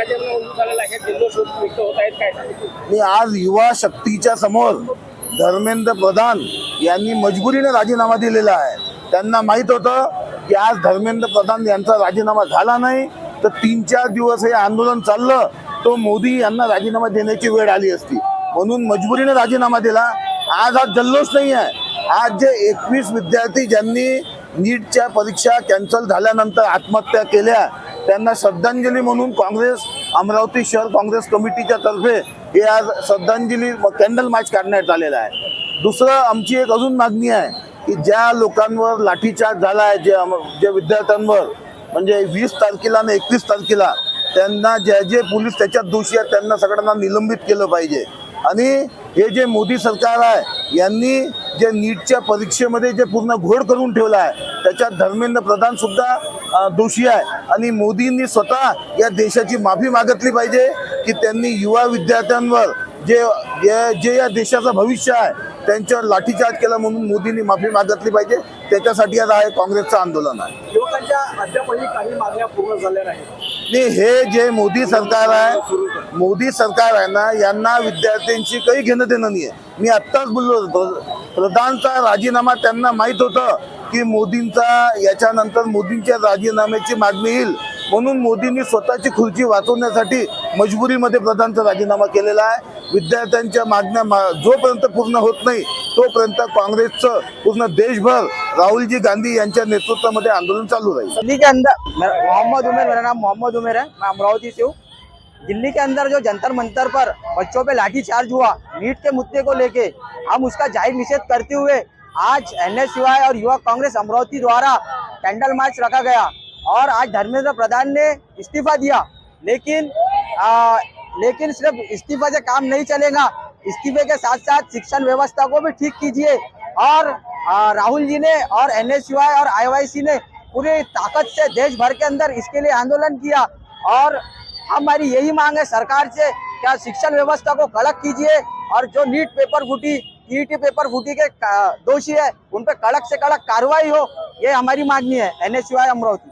राजीनामा मंजूर झालेला आहे, जल्लोष व्यक्त होत आहेत, काय सांगू? मी आज युवा शक्तीच्या समोर धर्मेंद्र प्रधान यांनी मजबुरीने राजीनामा दिलेला आहे. त्यांना माहित होतं की आज धर्मेंद्र प्रधान यांचा राजीनामा झाला नाही तर 3-4 दिवस हे आंदोलन चाललं तो मोदी यांना राजीनामा देण्याची वेळ आली असती, म्हणून मजबुरीने राजीनामा दिला. आज हा जल्लोष नाही आहे. आज जे 21 विद्यार्थी ज्यांनी नीटच्या परीक्षा कॅन्सल झाल्यानंतर आत्महत्या केल्या त्यांना श्रद्धांजली म्हणून काँग्रेस अमरावती शहर काँग्रेस कमिटीच्या तर्फे हे आज श्रद्धांजली कॅन्डल मार्च काढण्यात आलेला आहे. दुसरं आमची एक अजून मागणी आहे की ज्या लोकांवर लाठीचार्ज झाला आहे, जे विद्यार्थ्यांवर म्हणजे 20 तारखेला आणि 21 तारखेला त्यांना जे पोलीस त्याच्यात दोषी आहेत त्यांना सगळ्यांना निलंबित केलं पाहिजे. आणि हे जे मोदी सरकार आहे यांनी जे नीटच्या परीक्षेमध्ये जे पूर्ण घोळ करून ठेवला आहे त्याच्यात धर्मेंद्र प्रधान सुद्धा दोषी आहे. आणि मोदींनी स्वतः या देशाची माफी मागितली पाहिजे की त्यांनी युवा विद्यार्थ्यांवर जे या देशाचं भविष्य आहे त्यांच्यावर लाठीचार्ज केला म्हणून मोदींनी माफी मागितली पाहिजे. त्याच्यासाठी आता हे काँग्रेसचं आंदोलन आहे. युवकांच्या अद्यापही काही मागण्या पूर्ण झाल्या नाहीत. नाही, हे जे मोदी सरकार आहे ना यांना विद्यार्थ्यांशी काही घेणं देणं नाही आहे. मी आत्ताच बोललो होतो प्रधानचा राजीनामा त्यांना माहीत होतं की मोदींचा याच्यानंतर मोदींच्या राजीनाम्याची मागणी येईल म्हणून मोदींनी स्वतःची खुर्ची वाचवण्यासाठी मजबुरीमध्ये प्रधानचा राजीनामा केलेला आहे. विद्यार्थ्यांच्या मागण्या जोपर्यंत पूर्ण होत नाही तोपर्यंत काँग्रेसचं पूर्ण देशभर राहुल गांधी यांच्या नेतृत्वामध्ये आंदोलन चालू राहील. दिल्ली के अंदर मोहम्मद उमेर, मेरा नाम मोहम्मद उमेर है, मैं अमरावती से हूँ। दिल्ली के अंदर जो जंतर मंतर पर बच्चों पे लाठीचार्ज हुआ नीट के मुद्दे को लेके हम उसका जाहिर निषेध करते हुए आज NSUI और युवा कांग्रेस अमरावती द्वारा कैंडल मार्च रखा गया और आज धर्मेंद्र प्रधान ने इस्तीफा दिया। लेकिन सिर्फ इस्तीफा से काम नहीं चलेगा, इस्तीफे के साथ साथ शिक्षण व्यवस्था को भी ठीक कीजिए। और राहुल जी ने और NSUI और IYC ने पूरी ताकत से देश भर के अंदर इसके लिए आंदोलन किया और हमारी यही मांग है सरकार से, क्या शिक्षण व्यवस्था को कड़क कीजिए और जो नीट पेपर फूटी TET पेपर फूटी के दोषी है उन पर कड़क से कड़क कार्रवाई हो, ये हमारी मांगनी है NSUI अमरावती।